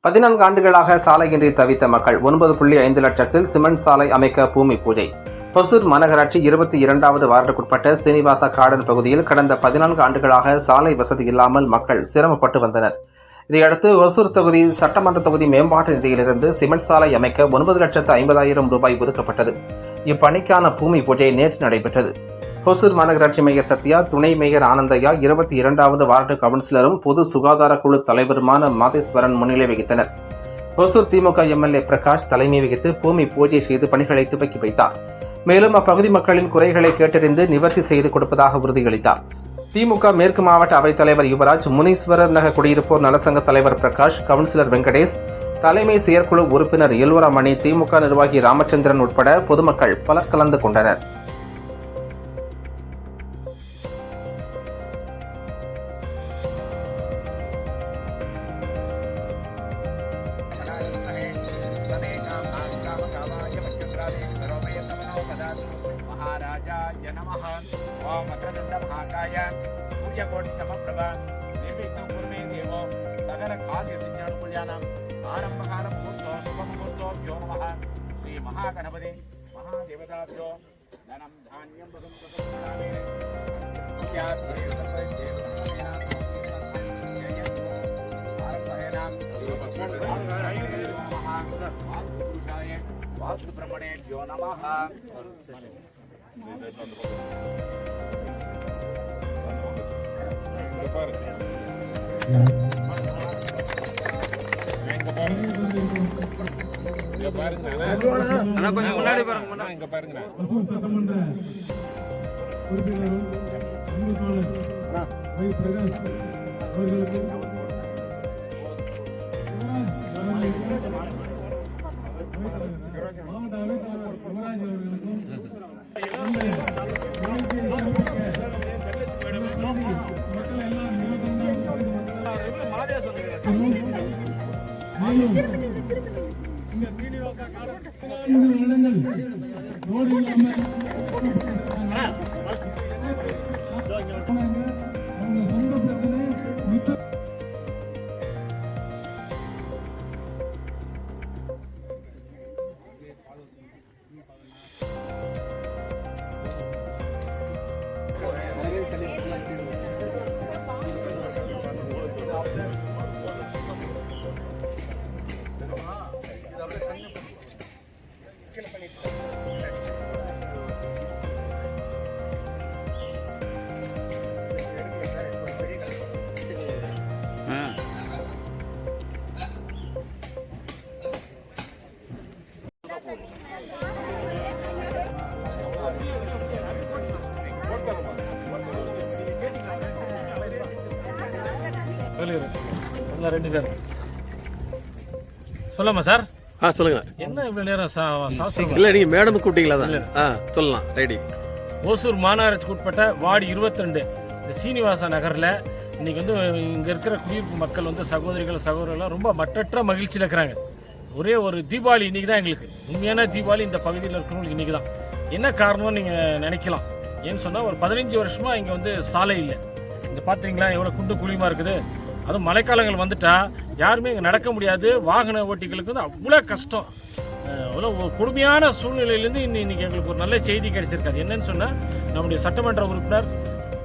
14 ஆண்டுகளாக சாலையின்றி தவித்த மக்கள் 9.5 லட்சத்தில் சிமெண்ட் சாலை அமைக்க பூமி பூஜை. ஒசூர் மாநகராட்சி 22வது வார்டுக்குட்பட்ட சீனிவாசா கார்டன் பகுதியில் கடந்த 14 ஆண்டுகளாக சாலை வசதி இல்லாமல் மக்கள் சிரமப்பட்டு வந்தனர். இதையடுத்து ஒசூர் தொகுதி சட்டமன்ற தொகுதி மேம்பாட்டு நிதியிலிருந்து சிமெண்ட் சாலை அமைக்க 9,50,000 ரூபாய் ஒதுக்கப்பட்டது. இப்பணிக்கான பூமி பூஜை நேற்று நடைபெற்றது. ஒசூர் மாநகராட்சி மேயர் சத்யா, துணை மேயர் ஆனந்தையா, 22வது வார்டு கவுன்சிலரும் பொது சுகாதார குழு தலைவருமான மாதேஸ்வரன் முன்னிலை வகித்தனர். ஒசூர் திமுக எம்எல்ஏ பிரகாஷ் தலைமை வகித்து பூமி பூஜை செய்து பணிகளை துவக்கி வைத்தார். மேலும் அப்பகுதி மக்களின் குறைகளை கேட்டறிந்து நிவர்த்தி செய்து கொடுப்பதாக உறுதியளித்தார். திமுக மேற்கு மாவட்ட அவைத்தலைவர் யுவராஜ், முனீஸ்வரர் நகர் குடியிருப்போர் நலசங்க தலைவர் பிரகாஷ், கவுன்சிலர் வெங்கடேஷ், தலைமை செயற்குழு உறுப்பினர் எல்வராமணி, திமுக நிர்வாகி ராமச்சந்திரன் உட்பட பொதுமக்கள் பலர் கலந்து கொண்டனர். महाराजाय नमः। ओम अत्रदण्ड महाकाय सूर्यकोटि समप्रभ निर्विघ्नं कुर्मे देवो सकल कार्य सिद्ध्यनुकूल्यानां आरम्भकाल मुहूर्तो शुभमुहूर्तोभ्यो नमः। श्री महागणपति महादेवताभ्यो धनं धान्यं प्रसन्नतामे वास्तुब्रह्मणेभ्यो नमः। சொல்லாமா சார்? சொல்லுங்க. என்ன இவ்வளவு நேரம் இல்ல, நீங்க மேடம் கூப்பிட்டீங்களா? தான் சொல்லலாம். ரெடி. ஓசூர் மாநகராட்சிக்கு உட்பட்ட வார்டு 22 இந்த சீனிவாசா நகரில் இன்னைக்கு வந்து இங்கே இருக்கிற குடியிருப்பு மக்கள் வந்து சகோதரிகள் ரொம்ப மற்றற்ற மகிழ்ச்சியில் இருக்கிறாங்க. ஒரே ஒரு தீபாவளி இன்னைக்கு தான் எங்களுக்கு உண்மையான தீபாவளி இந்த பகுதியில் இருக்கிறவங்களுக்கு இன்னைக்கு தான். என்ன காரணம்னு நீங்கள் நினைக்கலாம். ஏன்னு சொன்னால் ஒரு 15 வருஷமாக இங்கே வந்து சாலை இல்லை. இந்த பார்த்துறீங்களா எவ்வளோ குண்டு குழியுமா இருக்குது. அதுவும் மழைக்காலங்கள் வந்துட்டா யாருமே இங்கே நடக்க முடியாது. வாகன ஓட்டிகளுக்கு வந்து அவ்வளோ கஷ்டம். அவ்வளோ கொடுமையான சூழ்நிலையிலேருந்து இன்னைக்கு எங்களுக்கு ஒரு நல்ல செய்தி கிடைச்சிருக்காது. என்னன்னு சொன்னால் நம்முடைய சட்டமன்ற உறுப்பினர்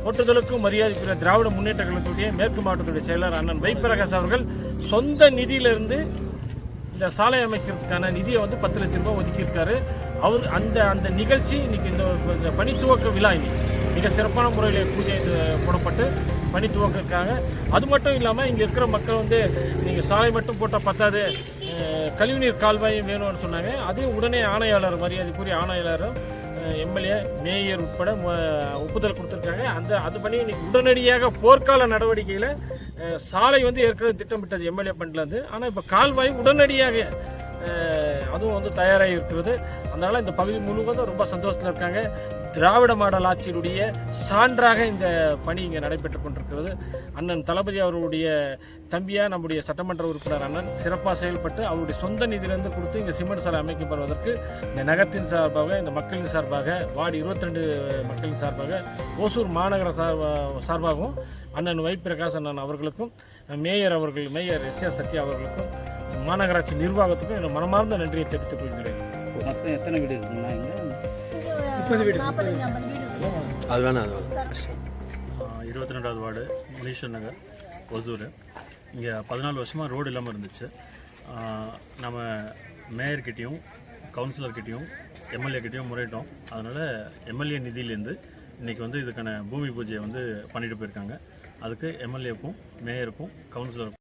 போற்றுதலுக்கும் மரியாதைக்குரிய திராவிட முன்னேற்ற கழகத்துடைய மேற்கு மாவட்டத்துடைய செயலர் அண்ணன் வைப்பிரகாஷ் அவர்கள் சொந்த நிதியிலிருந்து இந்த சாலை அமைக்கிறதுக்கான நிதியை வந்து 10 லட்சம் ரூபாய் ஒதுக்கியிருக்காரு. அவர் அந்த நிகழ்ச்சி இன்னைக்கு இந்த பணி துவக்க விழா இன்னைக்கு மிக சிறப்பான முறையில் பூஜை போடப்பட்டு பணி துவக்கிருக்காங்க. அது மட்டும் இல்லாமல் இங்கே இருக்கிற மக்கள் வந்து நீங்கள் சாலை மட்டும் போட்டால் பத்தாது, கழிவுநீர் கால்வாயும் வேணும்னு சொன்னாங்க. அதையும் உடனே ஆணையாளர் மரியாதைக்குரிய ஆணையாளரும் எம்எல்ஏ மேயர் உட்பட ஒப்புதல் கொடுத்துருக்காங்க. அது பண்ணி இன்னைக்கு உடனடியாக போர்க்கால நடவடிக்கையில் சாலை வந்து ஏற்கனவே திட்டமிட்டது எம்எல்ஏ ஃபண்ட்லேருந்து. ஆனால் இப்போ கால்வாய் உடனடியாக அதுவும் வந்து தயாராகி இருக்கிறது. அதனால் இந்த பகுதி முழுவதும் ரொம்ப சந்தோஷத்தில் இருக்காங்க. திராவிட மாடல் ஆட்சியினுடைய சான்றாக இந்த பணி இங்கே நடைபெற்று கொண்டிருக்கிறது. அண்ணன் தளபதி அவர்களுடைய தம்பியாக நம்முடைய சட்டமன்ற உறுப்பினர் அண்ணன் சிறப்பாக செயல்பட்டு அவருடைய சொந்த நிதியிலிருந்து கொடுத்து இங்கே சிமெண்ட் சாலை அமைக்கப்படுவதற்கு இந்த நகரத்தின் சார்பாக, இந்த மக்களின் சார்பாக, வார்டு 22 மக்களின் சார்பாக, ஓசூர் மாநகர சார்பாகவும் அண்ணன் வைப்பிரகாஷ் அண்ணன் அவர்களுக்கும் மேயர் எஸ்.எஸ். சத்யா அவர்களுக்கும் மாநகராட்சி நிர்வாகத்துக்கும் என்னோட மனமார்ந்த நன்றியை தெரிவித்துக் கொள்கிறேன். மொத்தம் எத்தனை வீடு இருக்குங்கண்ணா இங்கே? 45-50 வீடு இருக்கு. அது வேணாம். 22வது வார்டு முனீஸ்வர் நகர் ஒசூர். இங்கே 14 வருஷமாக ரோடு இல்லாமல் இருந்துச்சு. நம்ம மேயர்கிட்டையும் கவுன்சிலர்கிட்டையும் எம்எல்ஏக்கிட்டையும் முறையிட்டோம். அதனால் எம்எல்ஏ நிதியிலேருந்து இன்றைக்கி வந்து இதுக்கான பூமி பூஜையை வந்து பண்ணிட்டு போயிருக்காங்க. அதுக்கு எம்எல்ஏக்கும் மேயருக்கும் கவுன்சிலருக்கும்